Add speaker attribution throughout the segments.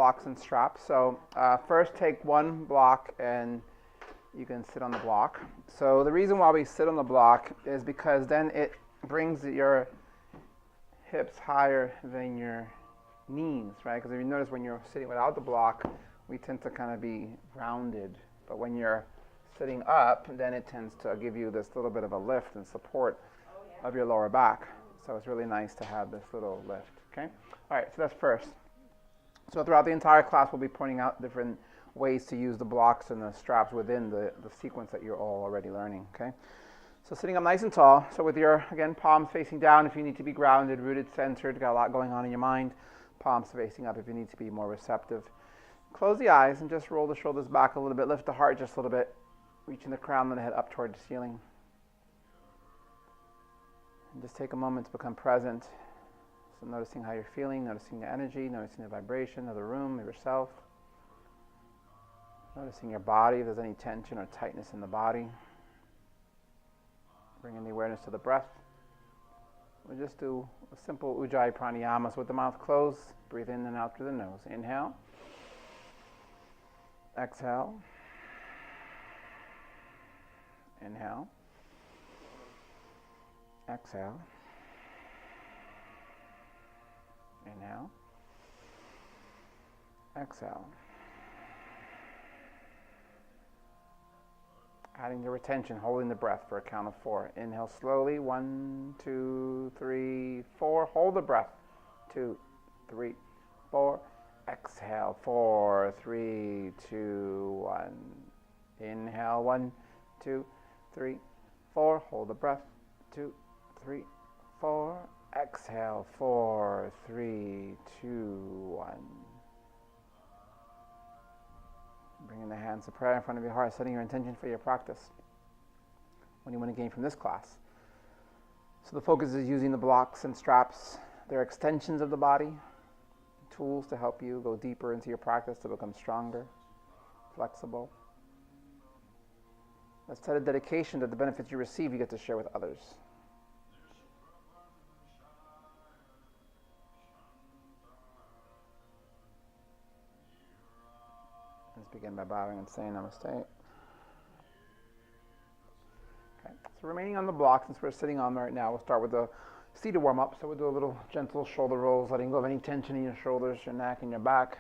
Speaker 1: blocks and straps. So first take one block and you can sit on the block. So the reason why we sit on the block is because then it brings your hips higher than your knees, right? Because if you notice when you're sitting without the block, we tend to kind of be rounded. But when you're sitting up, then it tends to give you this little bit of a lift and support of your lower back. So it's really nice to have this little lift, okay? All right, so that's first. So throughout the entire class, we'll be pointing out different ways to use the blocks and the straps within the sequence that you're all already learning, okay? So sitting up nice and tall. So with your, again, palms facing down if you need to be grounded, rooted, centered, got a lot going on in your mind. Palms facing up if you need to be more receptive. Close the eyes and just roll the shoulders back a little bit. Lift the heart just a little bit. Reaching the crown of the head up toward the ceiling. And just take a moment to become present. So noticing how you're feeling, noticing the energy, noticing the vibration of the room, of yourself. Noticing your body, if there's any tension or tightness in the body. Bringing the awareness to the breath. We'll just do a simple Ujjayi pranayama. So with the mouth closed, breathe in and out through the nose. Inhale. Exhale. Inhale. Exhale. Inhale. Exhale. Adding the retention, holding the breath for a count of 4. Inhale slowly. 1, 2, 3, 4. Hold the breath. 2, 3, 4. Exhale. 4, 3, 2, 1. Inhale. 1, 2, 3, 4. Hold the breath. 2, 3, 4. Exhale. 4, 3, 2, 1. Bringing the hands to prayer in front of your heart, setting your intention for your practice. What do you want to gain from this class? So the focus is using the blocks and straps. They're extensions of the body, tools to help you go deeper into your practice to become stronger, flexible. Let's set a dedication that the benefits you receive you get to share with others. Let's begin by bowing and saying namaste. Okay, so remaining on the block, since we're sitting on them right now, we'll start with the seated warm-up. So we'll do a little gentle shoulder rolls, letting go of any tension in your shoulders, your neck, and your back.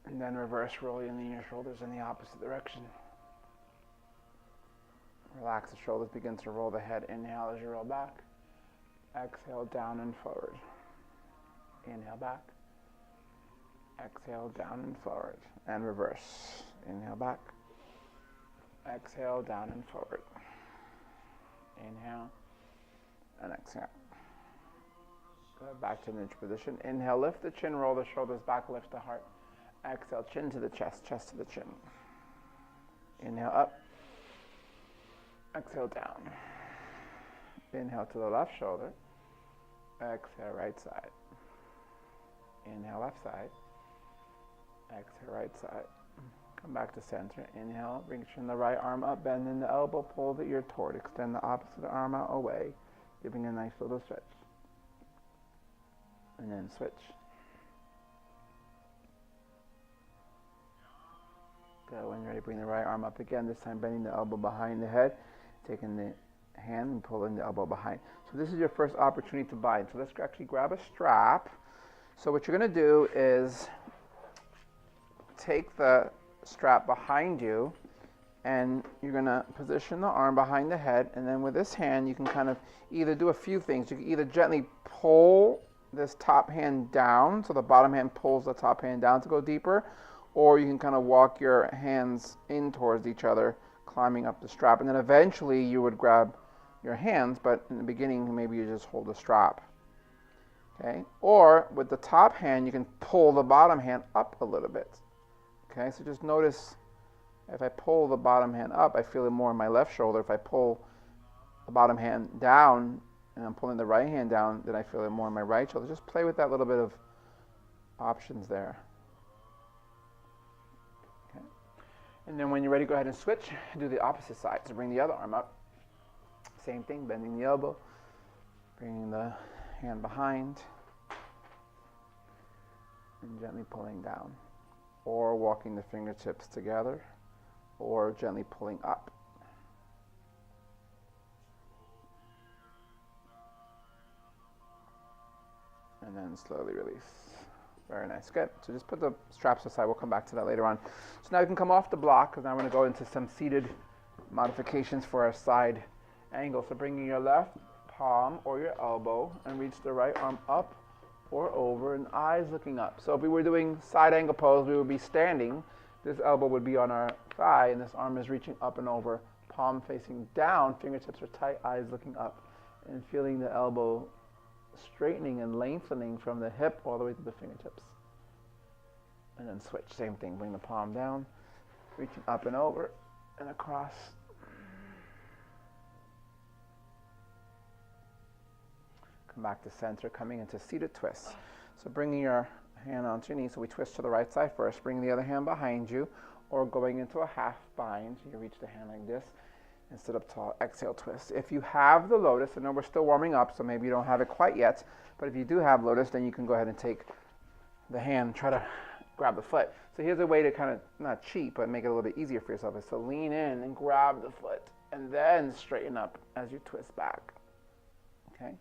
Speaker 1: And then reverse rolling your shoulders in the opposite direction. Relax the shoulders, begin to roll the head. Inhale as you roll back. Exhale down and forward. Inhale back. Exhale down and forward, and reverse. Inhale back. Exhale down and forward. Inhale and exhale. Go back to neutral position. Inhale, lift the chin, roll the shoulders back, lift the heart. Exhale, chin to the chest, chest to the chin. Inhale up. Exhale down. Inhale to the left shoulder. Exhale, right side. Inhale, left side. Exhale, right side. Come back to center. Inhale, reaching the right arm up, bend in the elbow, pull the ear toward. Extend the opposite arm out away, giving a nice little stretch. And then switch. Go when you're ready, bring the right arm up again, this time bending the elbow behind the head, taking the hand and pulling the elbow behind. So this is your first opportunity to bind. So let's actually grab a strap. So what you're going to do is take the strap behind you and you're going to position the arm behind the head, and then with this hand you can kind of either do a few things. You can either gently pull this top hand down so the bottom hand pulls the top hand down to go deeper, or you can kind of walk your hands in towards each other, climbing up the strap, and then eventually you would grab your hands, but in the beginning maybe you just hold the strap. Okay? Or with the top hand you can pull the bottom hand up a little bit. Okay, so just notice if I pull the bottom hand up, I feel it more in my left shoulder. If I pull the bottom hand down and I'm pulling the right hand down, then I feel it more in my right shoulder. Just play with that little bit of options there. Okay. And then when you're ready, go ahead and switch. Do the opposite side. So bring the other arm up. Same thing, bending the elbow, bringing the hand behind. and gently pulling down, or walking the fingertips together, or gently pulling up. And then slowly release. Very nice, good. So just put the straps aside, we'll come back to that later on. So now you can come off the block, because now we're going to go into some seated modifications for our side angle. So bringing your left palm or your elbow and reach the right arm up or over and eyes looking up. So if we were doing side angle pose, we would be standing. This elbow would be on our thigh and this arm is reaching up and over, palm facing down, fingertips are tight, eyes looking up, and feeling the elbow straightening and lengthening from the hip all the way to the fingertips. And then switch, same thing, bring the palm down, reaching up and over and across. Come back to center, coming into seated twist. So bringing your hand onto your knee, so we twist to the right side first, bring the other hand behind you, or going into a half bind, so you reach the hand like this, and sit up tall, exhale, twist. If you have the lotus, I know we're still warming up, so maybe you don't have it quite yet, but if you do have lotus, then you can go ahead and take the hand, try to grab the foot. So here's a way to kind of, not cheat, but make it a little bit easier for yourself, is to lean in and grab the foot, and then straighten up as you twist back, okay?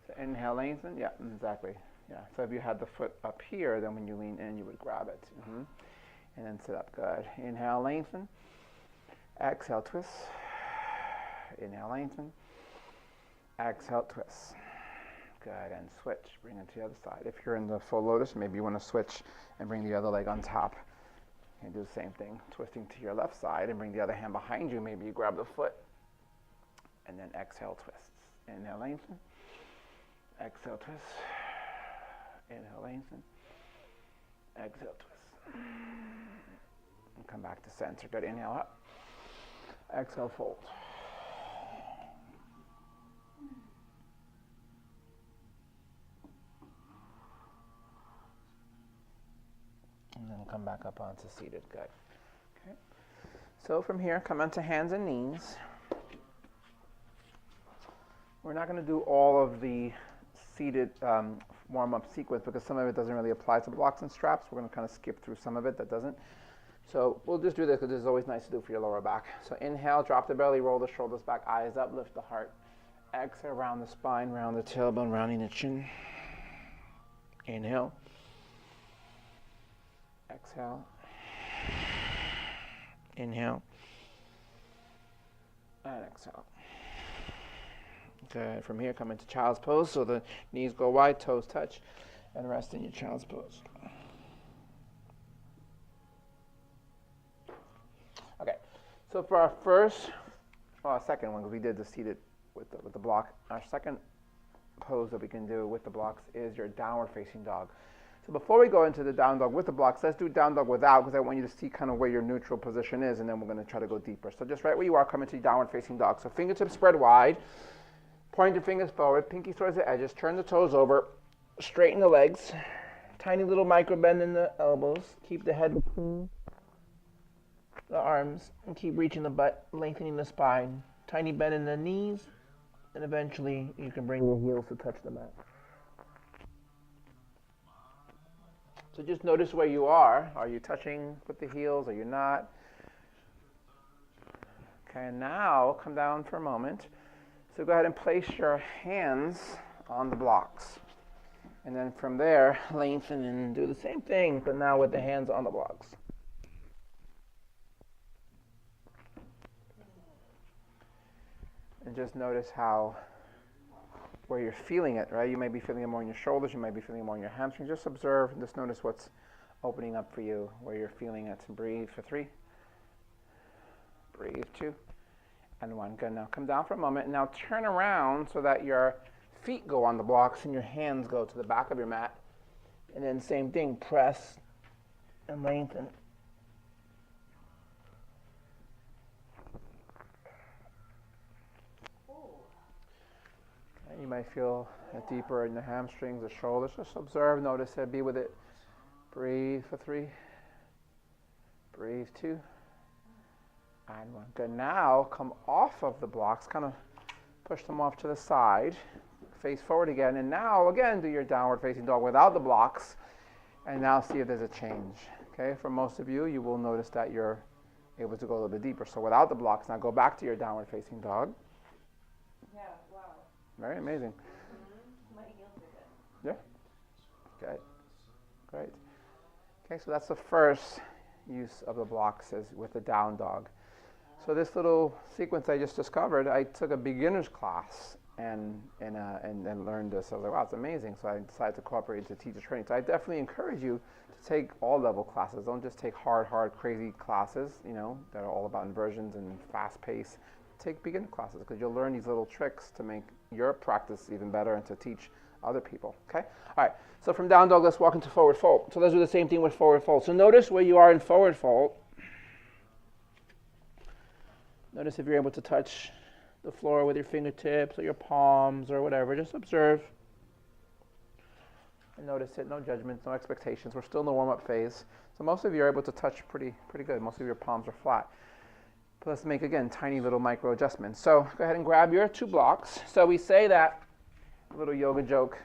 Speaker 1: So inhale, lengthen, yeah, exactly, yeah. So if you had the foot up here, then when you lean in, you would grab it, and then sit up, good. Inhale, lengthen, exhale, twist, inhale, lengthen, exhale, twist, good, and switch, bring it to the other side. If you're in the full lotus, maybe you want to switch and bring the other leg on top. You can do the same thing, twisting to your left side and bring the other hand behind you, maybe you grab the foot, and then exhale, twist, inhale, lengthen, exhale, twist, inhale, lengthen, exhale, twist, and come back to center, good, inhale up, exhale, fold. And then come back up onto seated, good, okay. So from here, come onto hands and knees. We're not going to do all of the seated warm-up sequence because some of it doesn't really apply to blocks and straps. We're going to kind of skip through some of it that doesn't. So we'll just do this because this is always nice to do for your lower back. So inhale, drop the belly, roll the shoulders back, eyes up, lift the heart. Exhale, round the spine, round the tailbone, rounding the chin. Inhale. Exhale. Inhale. And exhale. Good. From here, come into child's pose. So the knees go wide, toes touch, and rest in your child's pose. Okay. So for our second one, because we did the seated with the block, our second pose that we can do with the blocks is your downward facing dog. So before we go into the down dog with the blocks, let's do down dog without, because I want you to see kind of where your neutral position is, and then we're going to try to go deeper. So just right where you are, come into downward facing dog. So fingertips spread wide. Point your fingers forward, pinky towards the edges, turn the toes over, straighten the legs, tiny little micro bend in the elbows, keep the head between the arms, and keep reaching the butt, lengthening the spine, tiny bend in the knees, and eventually you can bring your heels to touch the mat. So just notice where you are. Are you touching with the heels? Are you not? Okay, now come down for a moment. So go ahead and place your hands on the blocks. And then from there, lengthen and do the same thing, but now with the hands on the blocks. And just notice where you're feeling it, right? You may be feeling it more in your shoulders, you might be feeling it more in your hamstrings. Just observe and just notice what's opening up for you, where you're feeling it. Breathe for 3. Breathe 2. And 1. Good. Now come down for a moment, and now turn around so that your feet go on the blocks and your hands go to the back of your mat. And then same thing, press and lengthen. And you might feel it deeper in the hamstrings, the shoulders. Just observe, notice it, be with it. Breathe for 3. Breathe 2. And 1. Good. Now come off of the blocks, kind of push them off to the side, face forward again, and now again do your downward facing dog without the blocks. And now see if there's a change. Okay, for most of you, you will notice that you're able to go a little bit deeper. So without the blocks, now go back to your downward facing dog.
Speaker 2: Yeah, wow.
Speaker 1: Very amazing.
Speaker 2: My heels are good.
Speaker 1: Yeah. Okay. Great. Okay, so that's the first use of the blocks is with the down dog. So this little sequence I just discovered, I took a beginner's class and learned this. I was like, wow, it's amazing. So I decided to cooperate into teacher training. So I definitely encourage you to take all level classes. Don't just take hard, crazy classes, you know, that are all about inversions and fast pace. Take beginner classes because you'll learn these little tricks to make your practice even better and to teach other people, okay? All right, so from down dog, let's walk into forward fold. So let's do the same thing with forward fold. So notice where you are in forward fold. Notice if you're able to touch the floor with your fingertips or your palms or whatever. Just observe and notice it. No judgments, no expectations. We're still in the warm-up phase. So most of you are able to touch pretty good. Most of your palms are flat. But let's make, again, tiny little micro adjustments. So go ahead and grab your 2 blocks. So we say that, a little yoga joke,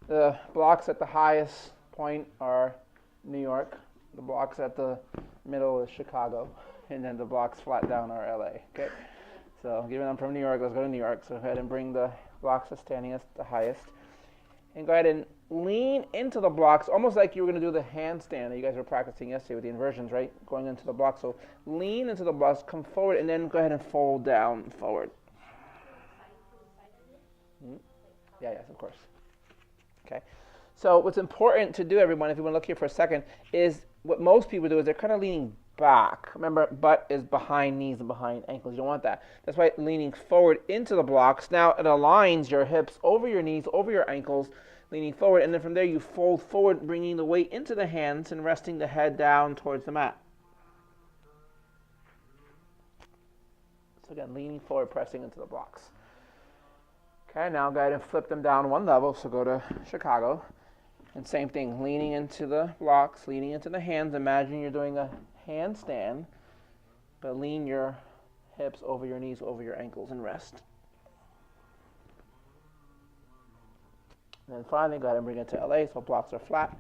Speaker 1: the blocks at the highest point are New York. The blocks at the middle is Chicago. And then the blocks flat down are LA, okay? So given I'm from New York, let's go to New York. So go ahead and bring the blocks that's standing at the highest. And go ahead and lean into the blocks, almost like you were going to do the handstand that you guys were practicing yesterday with the inversions, right? Going into the blocks. So lean into the blocks, come forward, and then go ahead and fold down forward. Yeah, yes, of course. Okay. So what's important to do, everyone, if you want to look here for a second, is what most people do is they're kind of leaning back. Remember, butt is behind knees and behind ankles. You don't want that. That's why leaning forward into the blocks. Now it aligns your hips over your knees, over your ankles, leaning forward. And then from there you fold forward, bringing the weight into the hands and resting the head down towards the mat. So again, leaning forward, pressing into the blocks. Okay, now go ahead and flip them down 1 level. So go to Chicago. And same thing, leaning into the blocks, leaning into the hands. Imagine you're doing a handstand, but lean your hips over your knees, over your ankles, and rest. And then finally, go ahead and bring it to LA so blocks are flat.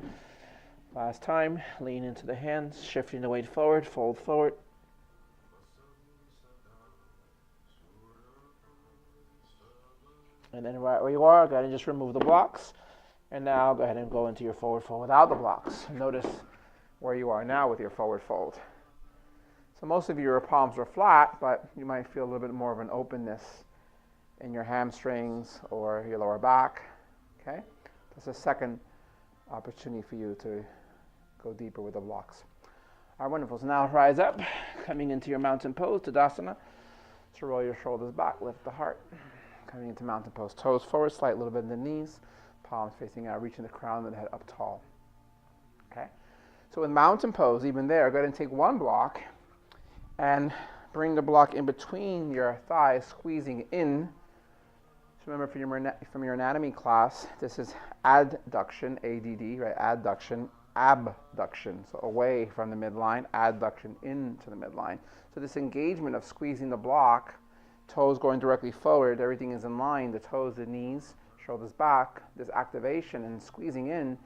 Speaker 1: Last time, lean into the hands, shifting the weight forward, fold forward. And then right where you are, go ahead and just remove the blocks. And now go ahead and go into your forward fold without the blocks. Notice where you are now with your forward fold. So most of your palms are flat, but you might feel a little bit more of an openness in your hamstrings or your lower back. Okay? That's a second opportunity for you to go deeper with the blocks. All right, wonderful. So now rise up, coming into your mountain pose, Tadasana. So roll your shoulders back, lift the heart. Coming into mountain pose, toes forward, slight little bit in the knees, palms facing out, reaching the crown of the head up tall. Okay? So with mountain pose, even there, go ahead and take 1 block and bring the block in between your thighs, squeezing in. So remember from your anatomy class, this is adduction, ADD, right? Adduction, abduction. So away from the midline, adduction into the midline. So this engagement of squeezing the block, toes going directly forward, everything is in line, the toes, the knees, shoulders back. This activation and squeezing in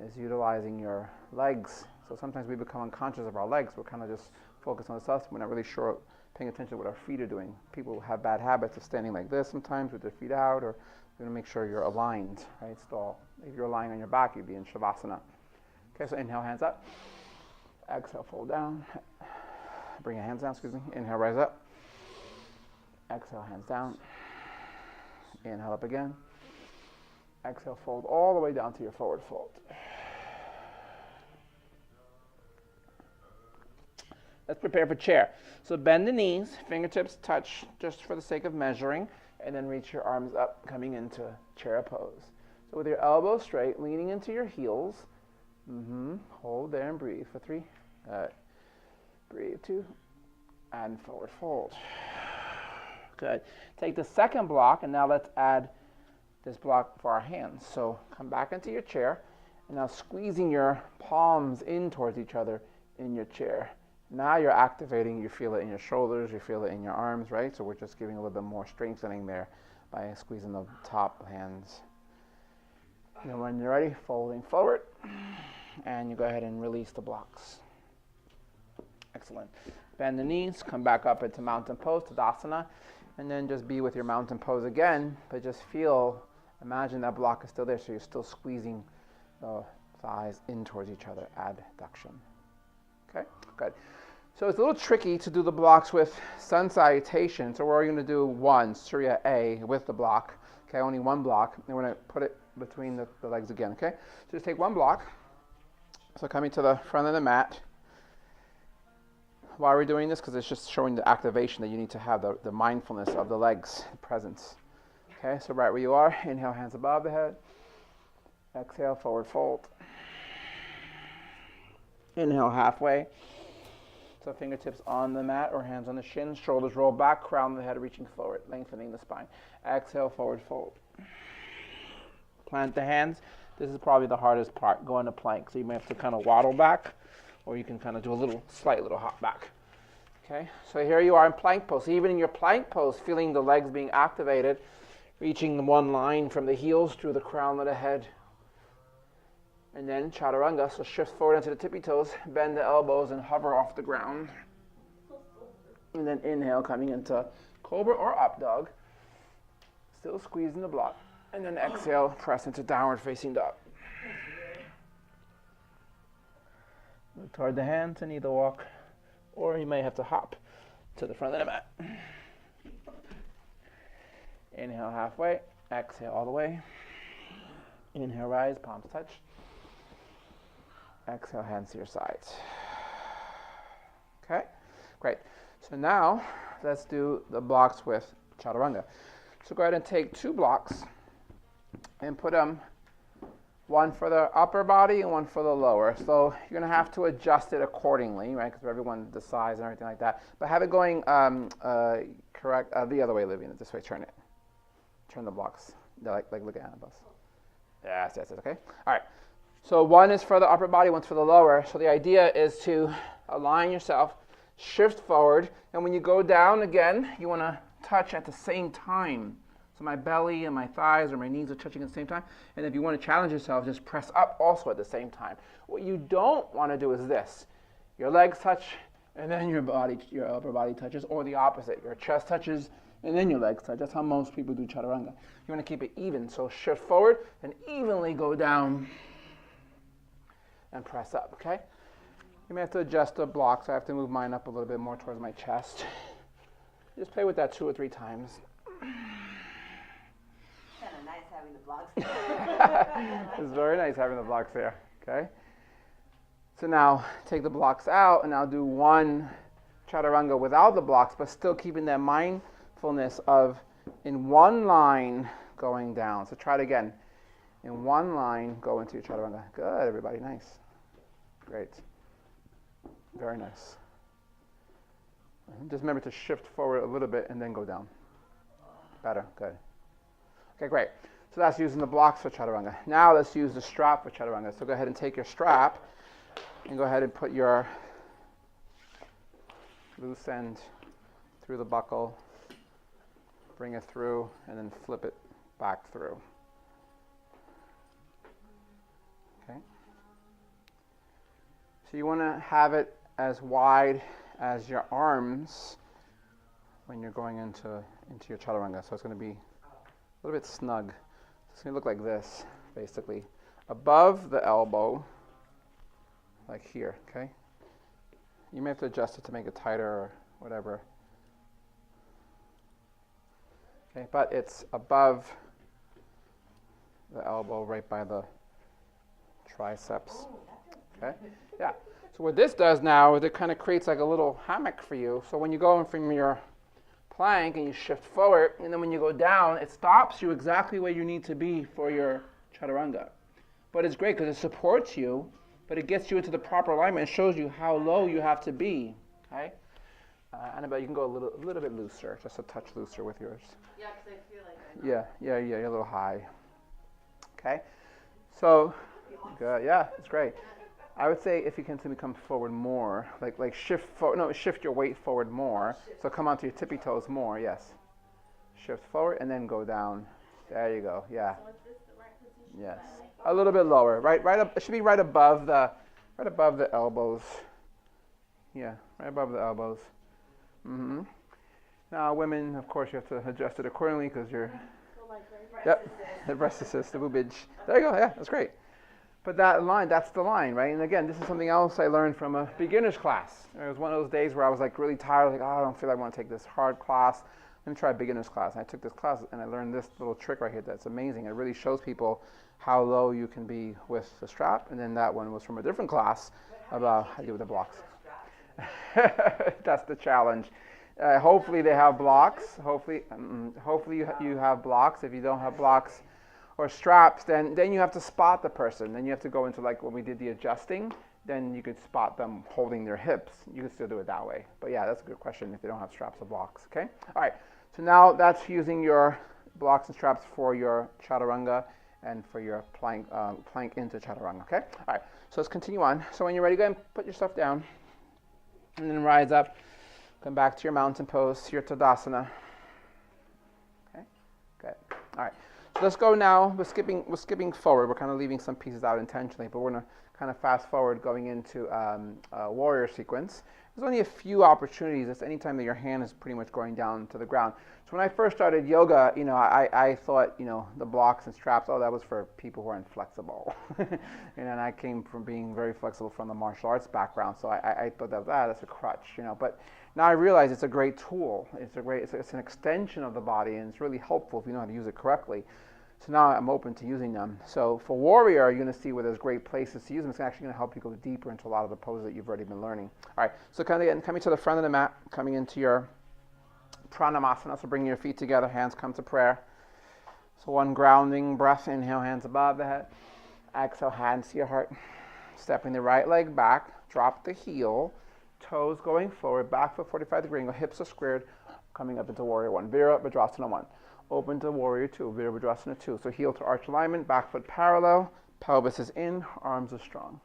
Speaker 1: is utilizing your legs. So sometimes we become unconscious of our legs. We're kind of just focused on the stuff. We're not really sure, paying attention to what our feet are doing. People have bad habits of standing like this sometimes with their feet out, or you want to make sure you're aligned, right? Stall. If you're lying on your back, you'd be in Shavasana. Okay, so inhale, hands up. Exhale, fold down. Bring your hands down, excuse me. Inhale, rise up. Exhale, hands down. Inhale up again. Exhale, fold all the way down to your forward fold. Let's prepare for chair. So bend the knees, fingertips touch just for the sake of measuring, and then reach your arms up, coming into chair pose. So with your elbows straight, leaning into your heels. Hold there and breathe for 3. Breathe 2. And forward fold. Good. Take the second block, and now let's add this block for our hands. So come back into your chair, and now squeezing your palms in towards each other in your chair. Now you're activating, you feel it in your shoulders, you feel it in your arms, right? So we're just giving a little bit more strengthening there by squeezing the top hands. And when you're ready, folding forward. and you go ahead and release the blocks. Excellent. Bend the knees, come back up into mountain pose, Tadasana, and then just be with your mountain pose again, but just feel, imagine that block is still there, so you're still squeezing the thighs in towards each other, adduction. Okay, good. So it's a little tricky to do the blocks with sun salutation, so we're going to do one, Surya A, with the block. Okay, only one block, and we're going to put it between the legs again, okay? So just take one block. So coming to the front of the mat. Why are we doing this? Because it's just showing the activation that you need to have, the mindfulness of the legs, the presence. Okay, so right where you are, inhale, hands above the head. Exhale, forward fold. Inhale, halfway. So fingertips on the mat or hands on the shins, shoulders roll back, crown of the head reaching forward, lengthening the spine. Exhale, forward fold. Plant the hands. This is probably the hardest part, going to plank. So you may have to kind of waddle back, or you can kind of do a slight little hop back. Okay, so here you are in plank pose. Even in your plank pose, feeling the legs being activated, reaching one line from the heels through the crown of the head. And then chaturanga, so shift forward into the tippy toes, bend the elbows and hover off the ground. And then inhale, coming into cobra or up dog, still squeezing the block. And then exhale, press into downward facing dog. Look toward the hands and either walk, or you may have to hop to the front of the mat. Inhale halfway, exhale all the way. Inhale, rise, palms touch. Exhale, hands to your sides. Okay, great. So now let's do the blocks with chaturanga. So go ahead and take two blocks and put them, one for the upper body and one for the lower. So you're going to have to adjust it accordingly, right? Because everyone, the size and everything like that. But have it going correct, the other way, Livia. This way, turn it. Turn the blocks, like look at Annabelle's. Yes, okay. All right. So one is for the upper body, one's for the lower. So the idea is to align yourself, shift forward, and when you go down again, you want to touch at the same time. So my belly and my thighs or my knees are touching at the same time. And if you want to challenge yourself, just press up also at the same time. What you don't want to do is this. Your legs touch, and then your upper body touches, or the opposite. Your chest touches, and then your legs touch. That's how most people do chaturanga. You want to keep it even. So shift forward and evenly go down and press up, okay? You may have to adjust the blocks. So I have to move mine up a little bit more towards my chest. Just play with that 2 or 3 times.
Speaker 2: Kind of nice having the blocks there.
Speaker 1: It's very nice having the blocks there, okay? So now take the blocks out and now do one chaturanga without the blocks, but still keeping that mindfulness of in one line going down. So try it again. In one line, go into your chaturanga. Good, everybody, nice. Great. Very nice. Just remember to shift forward a little bit and then go down. Better, good. Okay, great. So that's using the blocks for chaturanga. Now let's use the strap for chaturanga. So go ahead and take your strap and go ahead and put your loose end through the buckle, bring it through, and then flip it back through. Okay. So you want to have it as wide as your arms when you're going into your chaturanga. So it's going to be a little bit snug. It's going to look like this, basically. Above the elbow, like here, okay? You may have to adjust it to make it tighter or whatever. Okay, but it's above the elbow, right by the triceps. Okay, yeah. So what this does now is it kind of creates like a little hammock for you. So when you go in from your plank and you shift forward, and then when you go down, it stops you exactly where you need to be for your chaturanga. But it's great because it supports you, but it gets you into the proper alignment and shows you how low you have to be. Okay, Annabelle, you can go a little bit looser, just a touch looser with yours.
Speaker 2: Yeah, because I feel like
Speaker 1: you're a little high. Okay, so good, yeah, it's great. I would say if you can come forward more, like shift your weight forward more. So come onto your tippy toes more, yes. Shift forward and then go down. There you go, yeah.
Speaker 2: So is this the right position?
Speaker 1: Yes. A little bit lower, right up. It should be right above the elbows. Yeah, right above the elbows. Mm-hmm. Now, women, of course, you have to adjust it accordingly because you're.
Speaker 2: So like
Speaker 1: Yep, the breast assist, the boobage. There you go. Yeah, that's great. But that line, that's the line, right? And again, this is something else I learned from a beginner's class. It was one of those days where I was like really tired, like, oh, I don't feel like I want to take this hard class. Let me try a beginner's class. And I took this class and I learned this little trick right here that's amazing. It really shows people how low you can be with the strap. And then that one was from a different class about how to do with the blocks. That's the challenge. Hopefully they have blocks. Hopefully you have blocks. If you don't have blocks or straps, then you have to spot the person. Then you have to go into like when we did the adjusting, then you could spot them holding their hips. You can still do it that way. But yeah, that's a good question if they don't have straps or blocks, okay? All right, so now that's using your blocks and straps for your chaturanga and for your plank into chaturanga, okay? All right, so let's continue on. So when you're ready, go ahead and put your stuff down and then rise up. Come back to your mountain pose, your Tadasana. Okay, good. All right. So let's go now. We're skipping forward. We're kind of leaving some pieces out intentionally, but we're going to kind of fast forward going into a warrior sequence. There's only a few opportunities. It's any time that your hand is pretty much going down to the ground. So when I first started yoga, I thought, the blocks and straps, oh, that was for people who are inflexible. And I came from being very flexible from the martial arts background, so I thought that's a crutch, But now I realize it's a great tool. It's an extension of the body, and it's really helpful if you know how to use it correctly. So now I'm open to using them. So for warrior, you're going to see where there's great places to use them. It's actually going to help you go deeper into a lot of the poses that you've already been learning. All right, so coming to the front of the mat, coming into your pranamasana, so bringing your feet together, hands come to prayer. So one grounding breath, inhale, hands above the head. Exhale, hands to your heart. Stepping the right leg back, drop the heel, toes going forward, back foot 45 degree angle, hips are squared, coming up into warrior one. Virabhadrasana 1. Open to warrior 2, Virabhadrasana 2. So heel to arch alignment, back foot parallel, pelvis is in, arms are strong.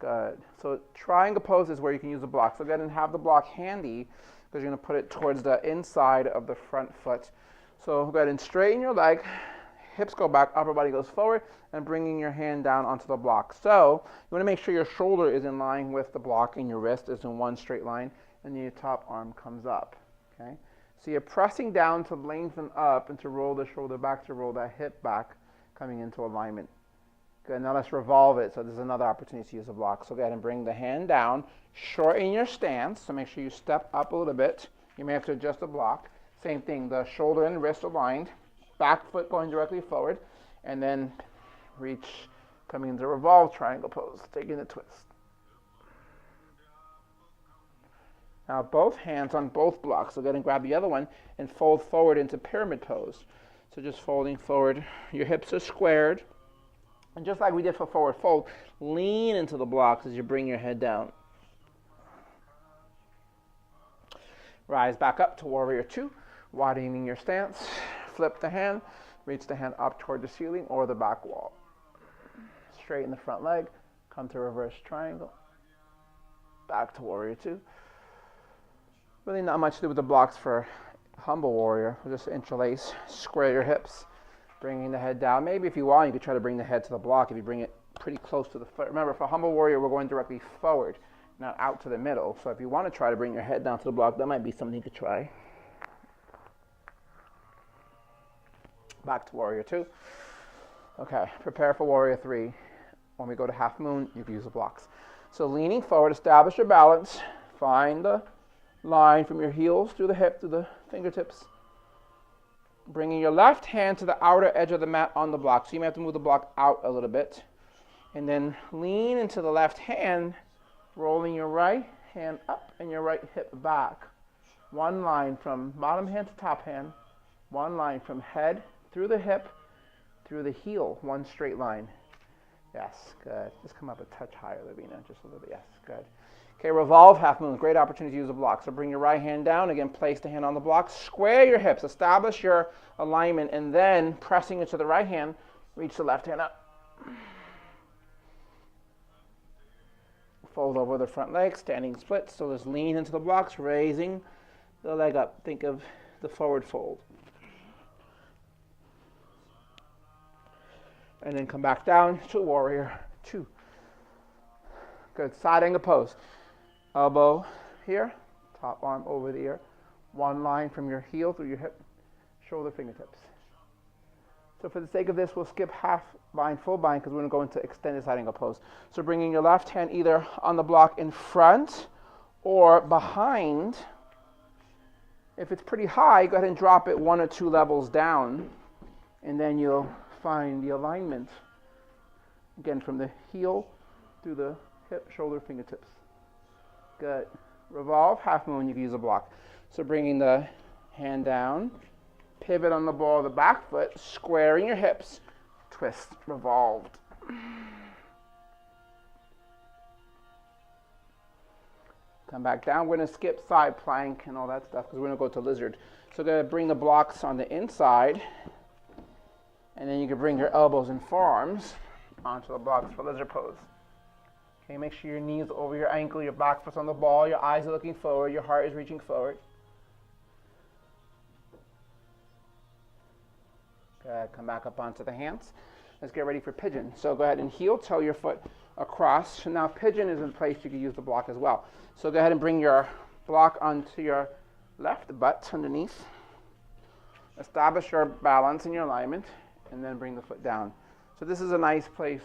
Speaker 1: Good. So triangle pose is where you can use the block. So go ahead and have the block handy because you're going to put it towards the inside of the front foot. So go ahead and straighten your leg, hips go back, upper body goes forward, and bringing your hand down onto the block. So you want to make sure your shoulder is in line with the block and your wrist is in one straight line, and then your top arm comes up. Okay. So you're pressing down to lengthen up and to roll the shoulder back, to roll that hip back, coming into alignment. Good, now let's revolve it. So there's another opportunity to use a block. So go ahead and bring the hand down, shorten your stance, so make sure you step up a little bit. You may have to adjust the block. Same thing, the shoulder and wrist aligned, back foot going directly forward, and then reach, coming into revolve triangle pose, taking a twist. Now both hands on both blocks. So go ahead and grab the other one and fold forward into pyramid pose. So just folding forward. Your hips are squared. And just like we did for forward fold, lean into the blocks as you bring your head down. Rise back up to warrior 2, widening your stance. Flip the hand, reach the hand up toward the ceiling or the back wall. Straighten the front leg, come to reverse triangle. Back to warrior 2. Really not much to do with the blocks for humble warrior. We'll just interlace, square your hips, bringing the head down. Maybe if you want, you could try to bring the head to the block if you bring it pretty close to the foot. Remember, for humble warrior, we're going directly forward, not out to the middle. So if you want to try to bring your head down to the block, that might be something you could try. Back to warrior 2. Okay, prepare for warrior 3. When we go to half moon, you can use the blocks. So leaning forward, establish your balance, find the line from your heels through the hip to the fingertips. Bringing your left hand to the outer edge of the mat on the block. So you may have to move the block out a little bit. And then lean into the left hand, rolling your right hand up and your right hip back. One line from bottom hand to top hand. One line from head through the hip, through the heel. One straight line. Yes, good. Just come up a touch higher, Lavina. Just a little bit. Yes, good. Okay, revolve half moon. Great opportunity to use a block. So bring your right hand down. Again, place the hand on the block. Square your hips. Establish your alignment. And then pressing into the right hand, reach the left hand up. Fold over the front leg, standing split. So just lean into the blocks, raising the leg up. Think of the forward fold. And then come back down to warrior two. Good, side angle pose. Elbow here, top arm over the ear. One line from your heel through your hip, shoulder, fingertips. So for the sake of this, we'll skip half bind, full bind, because we're going to go into extended side angle pose. So bringing your left hand either on the block in front or behind. If it's pretty high, go ahead and drop it 1 or 2 levels down, and then you'll find the alignment. Again, from the heel through the hip, shoulder, fingertips. Good. Revolve, half moon, you can use a block. So bringing the hand down, pivot on the ball of the back foot, squaring your hips, twist, revolved. Come back down. We're going to skip side plank and all that stuff because we're going to go to lizard. So going to bring the blocks on the inside, and then you can bring your elbows and forearms onto the blocks for lizard pose. Okay, make sure your knees over your ankle, your back foot's on the ball, your eyes are looking forward, your heart is reaching forward. Good, come back up onto the hands. Let's get ready for pigeon. So go ahead and heel toe your foot across. So now pigeon is in place, you can use the block as well. So go ahead and bring your block onto your left butt underneath. Establish your balance and your alignment, and then bring the foot down. So this is a nice place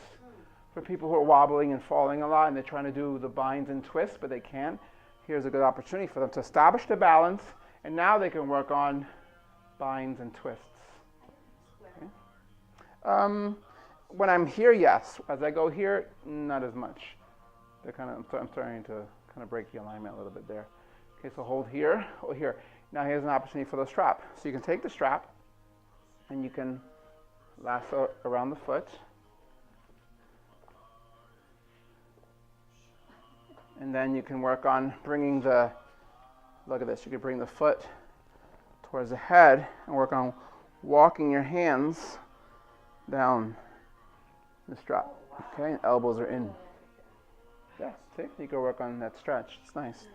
Speaker 1: for people who are wobbling and falling a lot and they're trying to do the binds and twists, but they can't. Here's a good opportunity for them to establish the balance, and now they can work on binds and twists. Okay. When I'm here, yes. As I go here, not as much. I'm starting to kind of break the alignment a little bit there. Okay, so hold here, hold here. Now here's an opportunity for the strap. So you can take the strap and you can lasso around the foot. And then you can work on bringing the, look at this, you can bring the foot towards the head and work on walking your hands down the strap. Okay, and elbows are in. Yeah, see, you can work on that stretch. It's nice.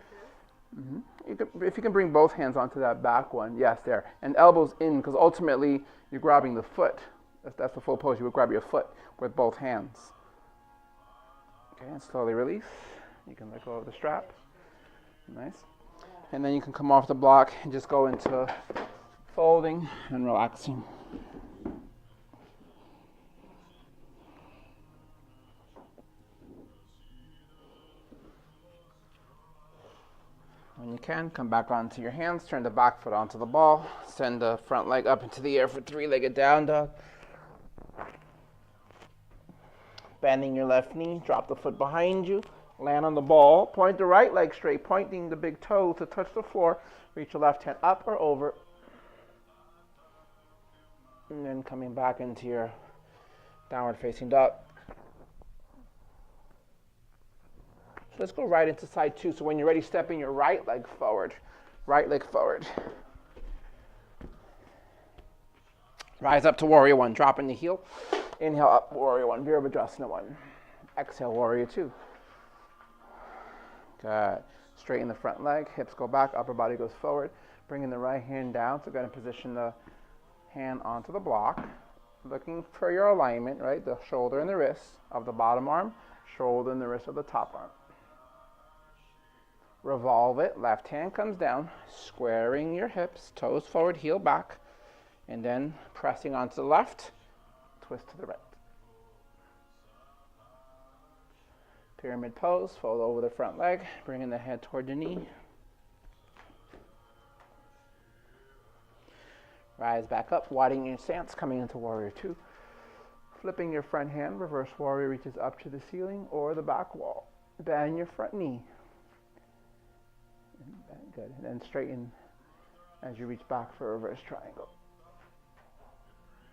Speaker 1: If you can bring both hands onto that back one, yes, there. And elbows in, because ultimately you're grabbing the foot. That's the full pose. You would grab your foot with both hands. Okay, and slowly release. You can let go of the strap. Nice. And then you can come off the block and just go into folding and relaxing. When you can, come back onto your hands, turn the back foot onto the ball, send the front leg up into the air for 3-legged down dog. Bending your left knee, drop the foot behind you, land on the ball, point the right leg straight, pointing the big toe to touch the floor, reach your left hand up or over, and then coming back into your downward facing dog. Let's go right into side two. So when you're ready, stepping your right leg forward. Right leg forward. Rise up to warrior one, dropping the heel. Inhale up, warrior one, Virabhadrasana one. Exhale, warrior two. Good. Straighten the front leg, hips go back, upper body goes forward. Bringing the right hand down, so go ahead and position the hand onto the block. Looking for your alignment, right? The shoulder and the wrist of the bottom arm, shoulder and the wrist of the top arm. Revolve it, left hand comes down, squaring your hips, toes forward, heel back, and then pressing onto the left, twist to the right. Pyramid pose, fold over the front leg, bringing the head toward the knee. Rise back up, widening your stance, coming into warrior two. Flipping your front hand, reverse warrior reaches up to the ceiling or the back wall. Bend your front knee. Good, and then straighten as you reach back for a reverse triangle.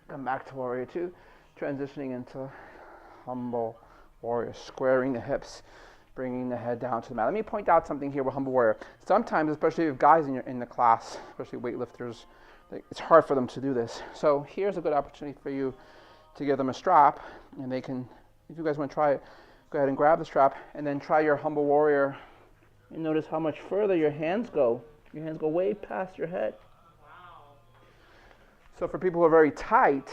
Speaker 1: Come back to warrior two, transitioning into humble warrior, squaring the hips, bringing the head down to the mat. Let me point out something here with humble warrior. Sometimes, especially with guys in the class, especially weightlifters, it's hard for them to do this. So here's a good opportunity for you to give them a strap, and they can, if you guys want to try it, go ahead and grab the strap, and then try your humble warrior. And notice how much further your hands go. Your hands go way past your head. Wow. So for people who are very tight,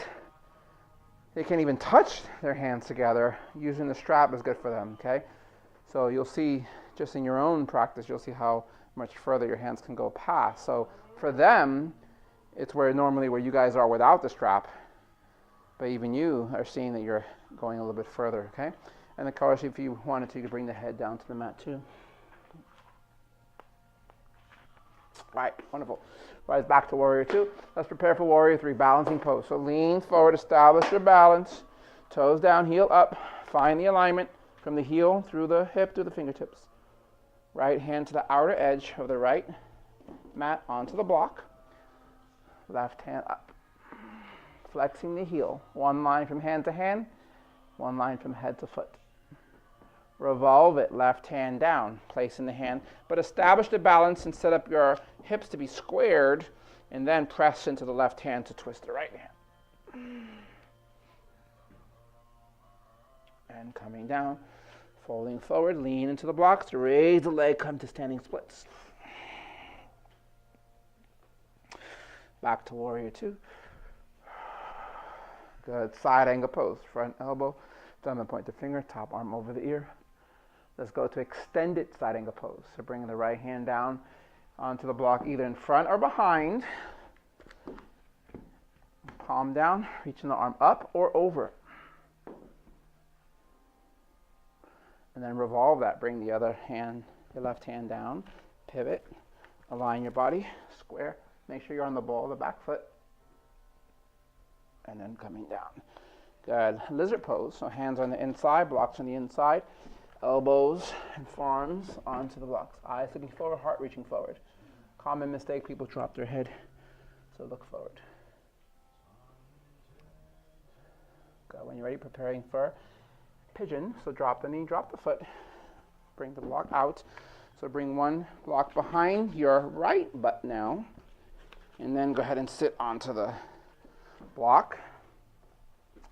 Speaker 1: they can't even touch their hands together, using the strap is good for them, okay? So you'll see, just in your own practice, you'll see how much further your hands can go past. So for them, it's where normally where you guys are without the strap, but even you are seeing that you're going a little bit further, okay? And of course, if you wanted to, you could bring the head down to the mat too. Right, wonderful. Rise back to warrior two. Let's prepare for warrior three, balancing pose. So lean forward, establish your balance. Toes down, heel up. Find the alignment from the heel through the hip to the fingertips. Right hand to the outer edge of the right mat onto the block. Left hand up. Flexing the heel. One line from hand to hand, one line from head to foot. Revolve it, left hand down, placing the hand, but establish the balance and set up your hips to be squared, and then press into the left hand to twist the right hand. And coming down, folding forward, lean into the blocks, raise the leg, come to standing splits. Back to warrior two. Good, side angle pose, front elbow, thumb and point the finger, top arm over the ear. Let's go to extended side angle pose. So bringing the right hand down onto the block, either in front or behind. Palm down, reaching the arm up or over. And then revolve that. Bring the other hand, your left hand down, pivot, align your body, square. Make sure you're on the ball of the back foot. And then coming down. Good. Lizard pose. So hands on the inside, blocks on the inside. Elbows and forearms onto the blocks. Eyes looking forward, heart reaching forward. Common mistake, people drop their head. So look forward. Good. When you're ready, preparing for pigeon. So drop the knee, drop the foot. Bring the block out. So bring one block behind your right butt now. And then go ahead and sit onto the block.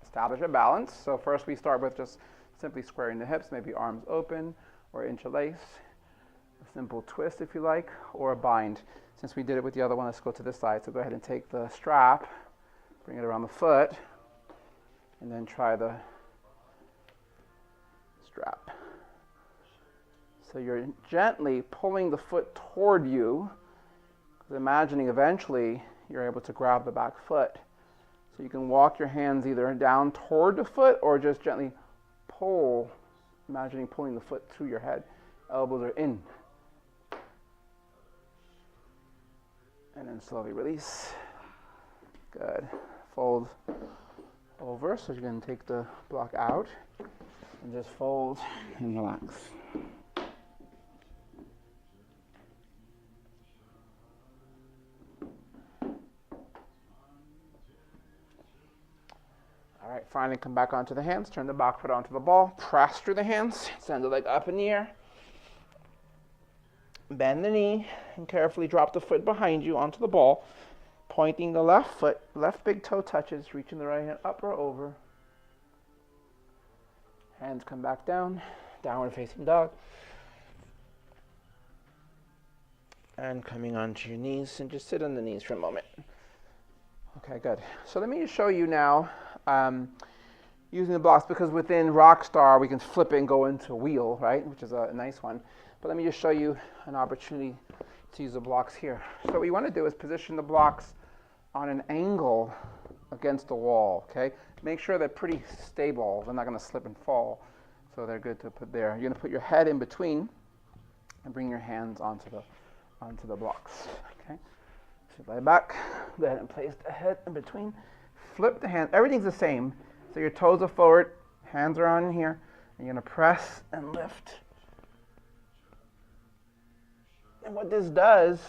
Speaker 1: Establish a balance. So first we start with just simply squaring the hips, maybe arms open or interlace. A simple twist if you like, or a bind. Since we did it with the other one, let's go to this side. So go ahead and take the strap, bring it around the foot, and then try the strap. So you're gently pulling the foot toward you, because imagining eventually you're able to grab the back foot. So you can walk your hands either down toward the foot or just gently pull, imagining pulling the foot through your head. Elbows are in. And then slowly release. Good. Fold over. So you're going to take the block out and just fold and relax. All right, finally come back onto the hands, turn the back foot onto the ball, press through the hands, send the leg up in the air, bend the knee, and carefully drop the foot behind you onto the ball, pointing the left foot, left big toe touches, reaching the right hand up or over. Hands come back down, downward facing dog. And coming onto your knees, and just sit on the knees for a moment. Okay, good. So let me just show you now using the blocks, because within Rockstar we can flip it and go into wheel, right, which is a nice one. But let me just show you an opportunity to use the blocks here. So what you want to do is position the blocks on an angle against the wall, okay? Make sure they're pretty stable. They're not going to slip and fall, so they're good to put there. You're going to put your head in between and bring your hands onto the blocks, okay? So lay back, go ahead and place the head in between. Flip the hand, everything's the same. So your toes are forward, hands are on here, and you're going to press and lift. And what this does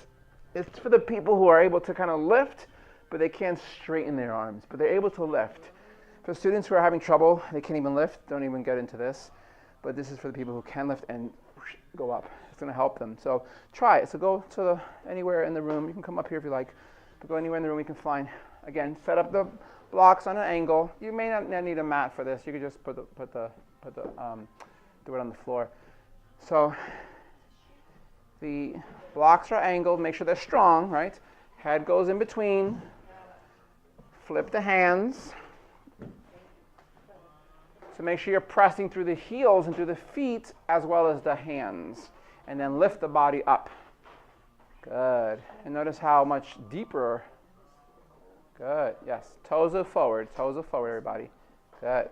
Speaker 1: is for the people who are able to kind of lift, but they can't straighten their arms, but they're able to lift. For students who are having trouble, they can't even lift, don't even get into this. But this is for the people who can lift and go up. It's going to help them. So try it. So go to anywhere in the room. You can come up here if you like, but go anywhere in the room you can find. Again, set up the blocks on an angle. You may not need a mat for this. You could just do it on the floor. So the blocks are angled. Make sure they're strong, right? Head goes in between. Flip the hands. So make sure you're pressing through the heels and through the feet as well as the hands. And then lift the body up. Good. And notice how much deeper. Good. Yes. Toes are forward. Toes are forward, everybody. Good.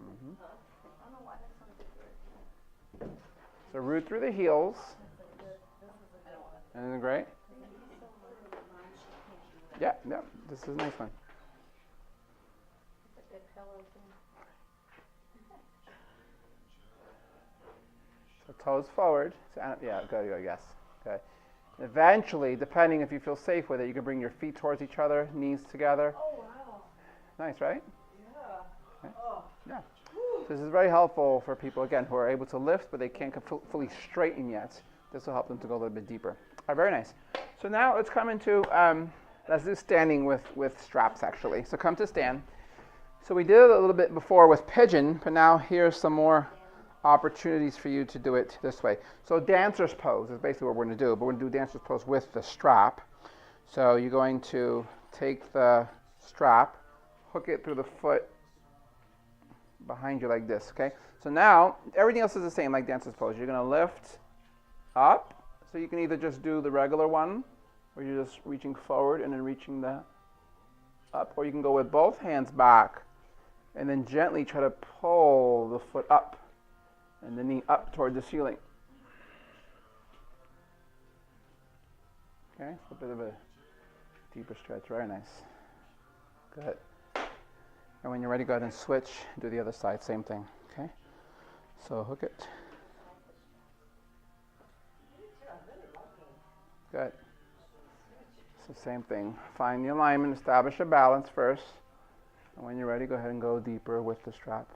Speaker 1: Mm-hmm. So root through the heels. Isn't it great? Yeah, yeah. This is a nice one. So toes forward. So, yeah, good, yes. Good. Eventually, depending if you feel safe with it, you can bring your feet towards each other, knees together.
Speaker 2: Oh, wow.
Speaker 1: Nice, right?
Speaker 2: Yeah.
Speaker 1: Okay.
Speaker 2: Oh.
Speaker 1: Yeah. So this is very helpful for people, again, who are able to lift, but they can't fully straighten yet. This will help them to go a little bit deeper. All right, very nice. So now let's come into, let's do standing with straps, actually. So come to stand. So we did it a little bit before with pigeon, but now here's some more opportunities for you to do it this way. So dancer's pose is basically what we're going to do, but we're going to do dancer's pose with the strap. So you're going to take the strap, hook it through the foot behind you like this, okay? So now everything else is the same like dancer's pose. You're going to lift up, so you can either just do the regular one, or you're just reaching forward and then reaching the up, or you can go with both hands back and then gently try to pull the foot up and the knee up toward the ceiling. Okay, so a bit of a deeper stretch, very nice. Good. And when you're ready, go ahead and switch, do the other side, same thing, okay? So hook it. Good. So same thing. Find the alignment, establish a balance first. And when you're ready, go ahead and go deeper with the strap.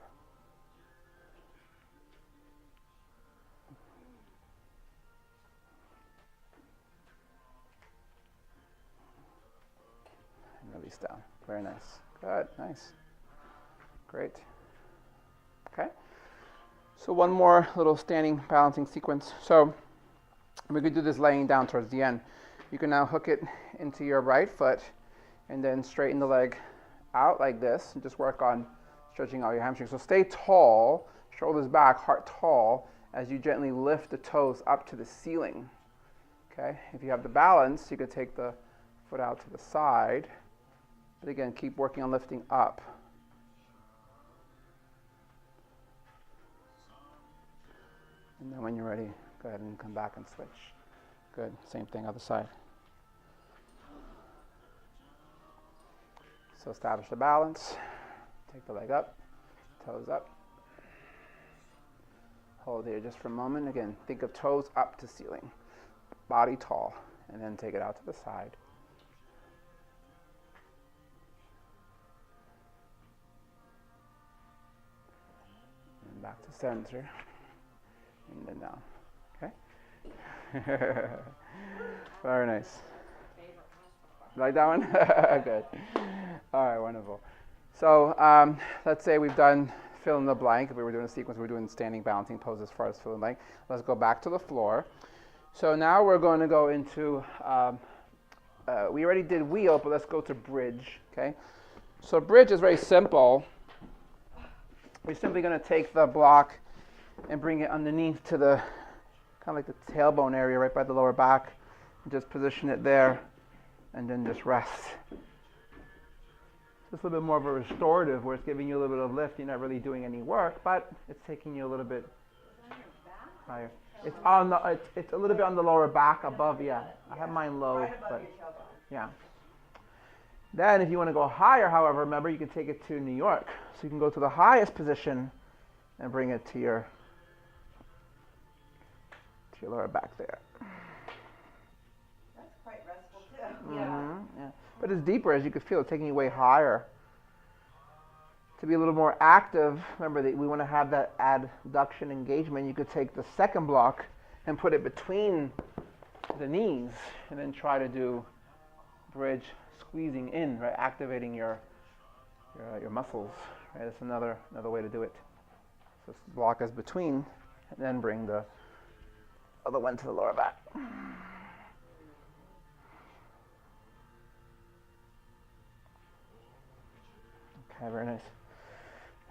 Speaker 1: And release down. Very nice. Good. Nice. Great. Okay. So one more little standing balancing sequence. So we could do this laying down towards the end. You can now hook it into your right foot and then straighten the leg out like this and just work on stretching out your hamstrings. So stay tall, shoulders back, heart tall, as you gently lift the toes up to the ceiling. Okay? If you have the balance, you could take the foot out to the side. But again, keep working on lifting up. And then when you're ready, go ahead and come back and switch. Good. Same thing, other side. So establish the balance. Take the leg up, toes up. Hold here just for a moment. Again, think of toes up to ceiling, body tall, and then take it out to the side. And back to center. And then down. Okay? Very nice. Like that one? Good. All right, wonderful. So let's say we've done fill in the blank. If we were doing a sequence, we're doing standing balancing pose as far as fill in the blank. Let's go back to the floor. So now we're going to go into, we already did wheel, but let's go to bridge. Okay? So bridge is very simple. We're simply going to take the block and bring it underneath to the, kind of like the tailbone area right by the lower back. And just position it there and then just rest. It's a little bit more of a restorative where it's giving you a little bit of lift. You're not really doing any work, but it's taking you a little bit higher. It's on the, it's a little bit on the lower back above, yeah. I have mine low, but yeah. Then if you want to go higher, however, remember you can take it to New York. So you can go to the highest position and bring it to your lower back there.
Speaker 2: That's quite restful too.
Speaker 1: Mm-hmm, yeah. But it's deeper, as you can feel. It's taking you way higher. To be a little more active, remember that we want to have that adduction engagement. You could take the second block and put it between the knees and then try to do bridge squeezing in, right? Activating your muscles. Right? That's another way to do it. So this block is between, and then bring the other one to the lower back. Okay, very nice.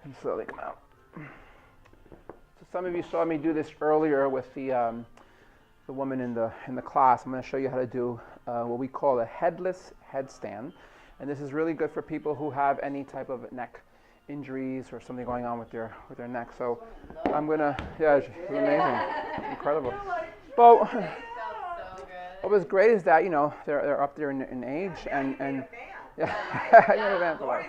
Speaker 1: And slowly come out. So some of you saw me do this earlier with the woman in the class. I'm going to show you how to do what we call a headless headstand. And this is really good for people who have any type of neck injuries or something going on with their neck. So I'm going to, yeah, it's amazing, incredible. But what was great is that, you know, they're up there in age and yeah, you're a fan for life.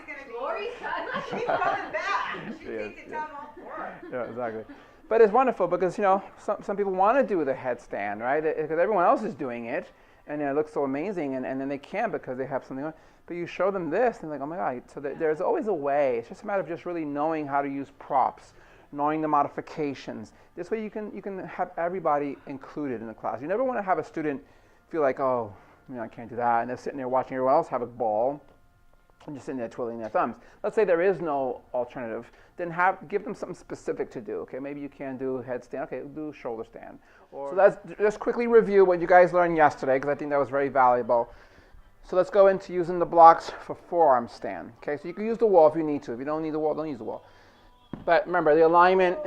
Speaker 2: She's coming back. She
Speaker 1: Yes,
Speaker 2: takes it
Speaker 1: yes.
Speaker 2: time off work.
Speaker 1: Yeah, exactly. But it's wonderful because, you know, some people want to do the headstand, right? Because everyone else is doing it, and it looks so amazing, and then they can't because they have something on. But you show them this, and they're like, oh my God. So there's always a way. It's just a matter of just really knowing how to use props, knowing the modifications. This way you can have everybody included in the class. You never want to have a student feel like, oh, you know, I can't do that, and they're sitting there watching everyone else have a ball, and just sitting there twiddling their thumbs. Let's say there is no alternative, then give them something specific to do. Okay, maybe you can do headstand. Okay, do shoulder stand. So let's just quickly review what you guys learned yesterday, because I think that was very valuable. So let's go into using the blocks for forearm stand. Okay, so you can use the wall if you need to. If you don't need the wall, don't use the wall. But remember, the alignment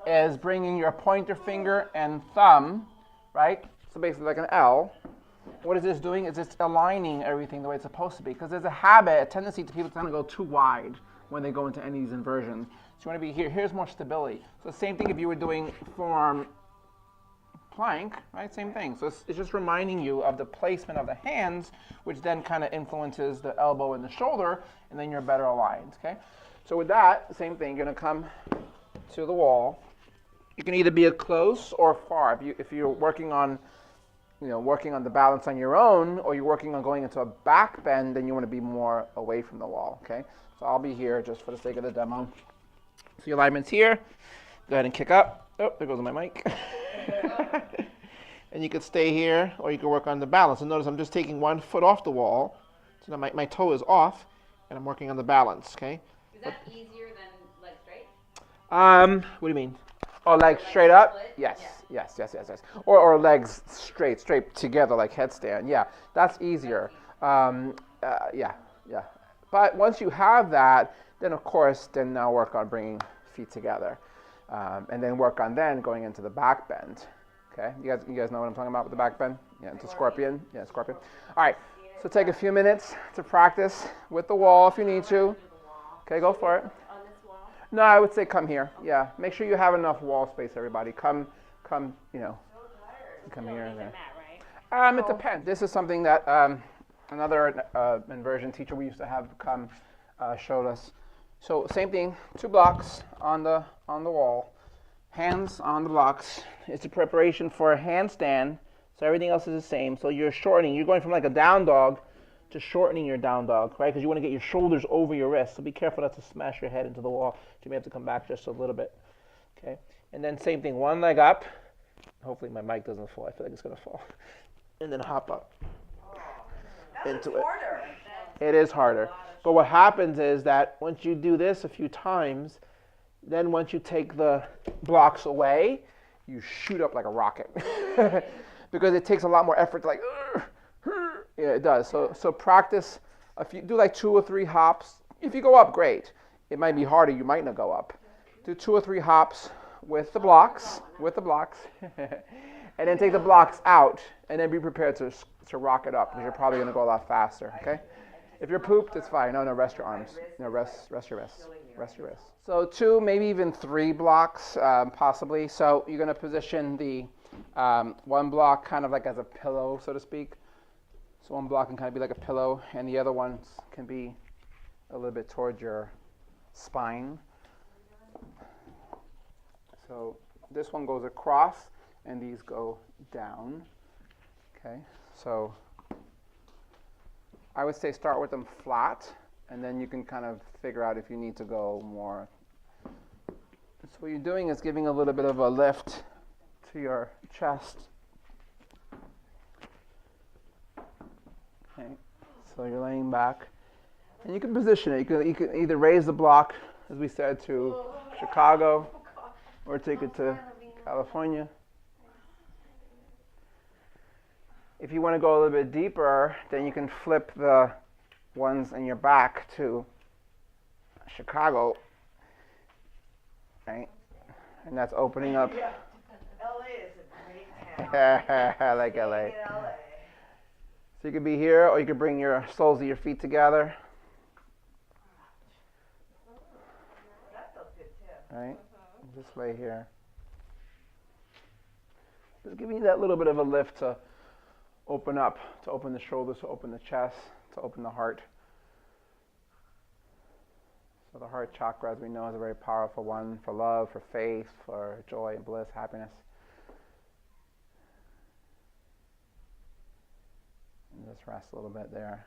Speaker 1: is bringing your pointer finger and thumb, right? So basically like an L. What is this doing? Is it's aligning everything the way it's supposed to be. Because there's a habit, a tendency to people to kind of go too wide when they go into any of these inversions. So you want to be here. Here's more stability. So the same thing if you were doing forearm plank, right? Same thing. So it's just reminding you of the placement of the hands, which then kind of influences the elbow and the shoulder, and then you're better aligned, okay? So with that, same thing. You're going to come to the wall. You can either be close or far. If you're working on the balance on your own, or you're working on going into a back bend, then you want to be more away from the wall, okay? So I'll be here just for the sake of the demo. So your alignment's here. Go ahead and kick up. Oh, there goes my mic. And you could stay here, or you could work on the balance. And notice I'm just taking 1 foot off the wall, so now my toe is off, and I'm working on the balance, okay?
Speaker 3: Is that easier than leg straight?
Speaker 1: What do you mean? Oh, legs straight up?
Speaker 3: split?
Speaker 1: Yes,
Speaker 3: Yeah.
Speaker 1: yes. Or legs straight together like headstand. Yeah, that's easier. Yeah. But once you have that, then of course, then now work on bringing feet together. And then work on going into the back bend. Okay, you guys know what I'm talking about with the back bend? Yeah, it's a scorpion. Yeah, scorpion. All right, so take a few minutes to practice with the wall if you need to. Okay, go for it.
Speaker 2: On this wall?
Speaker 1: No, I would say come here. Yeah, make sure you have enough wall space, everybody. Come, you know, come here and there. It depends. This is something that another inversion teacher we used to have come showed us. So same thing, 2 blocks on the wall, hands on the blocks. It's a preparation for a handstand, so everything else is the same. So you're shortening. You're going from like a down dog to shortening your down dog, right? Because you want to get your shoulders over your wrists. So be careful not to smash your head into the wall. You may have to come back just a little bit. Okay, and then same thing, 1 leg up. Hopefully my mic doesn't fall. I feel like it's gonna fall. And then hop up into it.
Speaker 2: Harder.
Speaker 1: It is harder. But what happens is that once you do this a few times, then once you take the blocks away, you shoot up like a rocket. Because it takes a lot more effort to like, yeah, it does. So practice, if you do like 2 or 3 hops. If you go up, great. It might be harder, you might not go up. Do 2 or 3 hops with the blocks, and then take the blocks out, and then be prepared to rock it up, because you're probably gonna go a lot faster, okay? If you're pooped, it's fine. No, rest your arms. No, rest your wrists. Rest your wrists. So 2, maybe even 3 blocks, possibly. So you're going to position the 1 block kind of like as a pillow, so to speak. So 1 block can kind of be like a pillow, and the other ones can be a little bit towards your spine. So this one goes across, and these go down. Okay, so I would say start with them flat, and then you can kind of figure out if you need to go more. So what you're doing is giving a little bit of a lift to your chest. Okay, so you're laying back, and you can position it. You can either raise the block, as we said, to Chicago, or take it to California. If you want to go a little bit deeper, then you can flip the ones in your back to Chicago, right? And that's opening up.
Speaker 2: Yeah. LA is a great town.
Speaker 1: I like
Speaker 2: Staying
Speaker 1: LA.
Speaker 2: in LA.
Speaker 1: So you could be here, or you could bring your soles of your feet together,
Speaker 2: That feels good too.
Speaker 1: right? Just lay here. Just giving you that little bit of a lift to open up, to open the shoulders, to open the chest, to open the heart. So the heart chakra, as we know, is a very powerful one for love, for faith, for joy and bliss, happiness. And just rest a little bit there.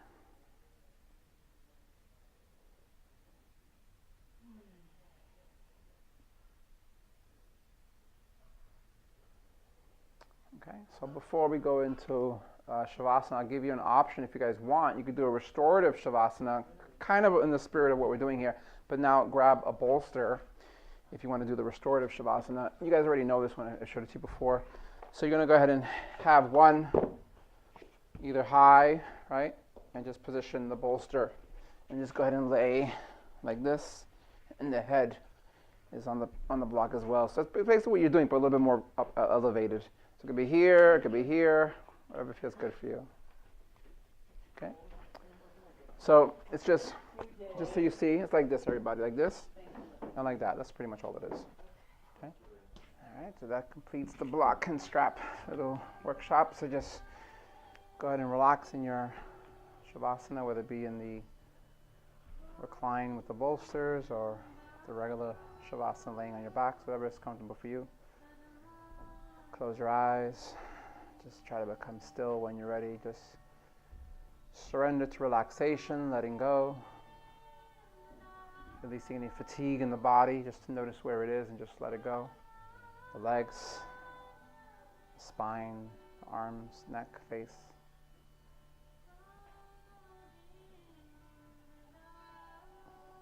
Speaker 1: Okay, so before we go into Shavasana, I'll give you an option if you guys want. You could do a restorative Shavasana, kind of in the spirit of what we're doing here, but now grab a bolster if you want to do the restorative Shavasana. You guys already know this one, I showed it to you before. So you're going to go ahead and have one either high, right, and just position the bolster and just go ahead and lay like this, and the head is on the block as well. So that's basically what you're doing, but a little bit more elevated. So it could be here, it could be here, whatever feels good for you. Okay. So it's just so you see, it's like this, everybody, like this, and like that. That's pretty much all it is. Okay. All right. So that completes the block and strap little workshop. So just go ahead and relax in your Shavasana, whether it be in the recline with the bolsters or the regular Shavasana laying on your back, so whatever is comfortable for you. Close your eyes. Just try to become still when you're ready. Just surrender to relaxation, letting go. Releasing any fatigue in the body, just to notice where it is and just let it go. The legs, the spine, the arms, neck, face.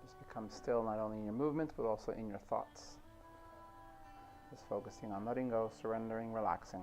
Speaker 1: Just become still not only in your movements, but also in your thoughts. Just focusing on letting go, surrendering, relaxing.